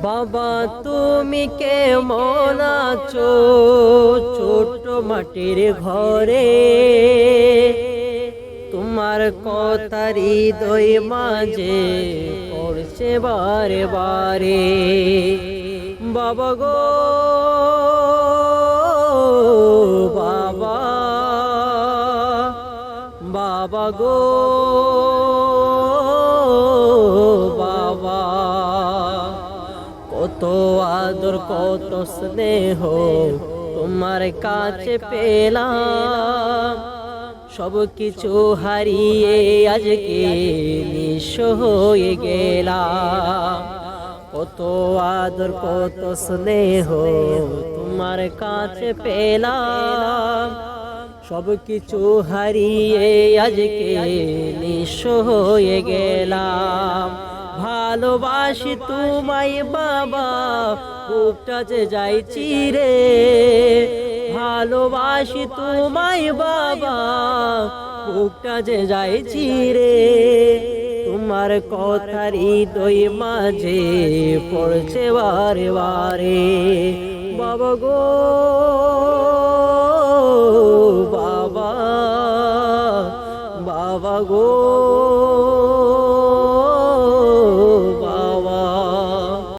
বাবা তুমি কেমন আছো ছোট মাটির ঘরে, তোমার কথা হৃদয় মাঝে পড়ছে বারে বারে। বাবা গো বাবা, বাবা গো বাবা, কত আদর কত স্নেহ তোমার কাছে পেলাম, সব কিছু হারিয়ে আজকে নিঃস্ব হয়ে গেলাম। কত আদর কত স্নেহ তোমার কাছে পেলাম, সব কিছু হারিয়ে আজকে নিঃস্ব হয়ে গেলাম। ভালোবাসি তোমায় বাবা, বুকটা যে যাই চিরে। ভালোবাসি তোমায় বাবা, বুকটা যে যাই চিরে। তোমার কথা হৃদয় মাঝে পড়ছে বারে বারে। বাবা গো বাবা, বাবা গো।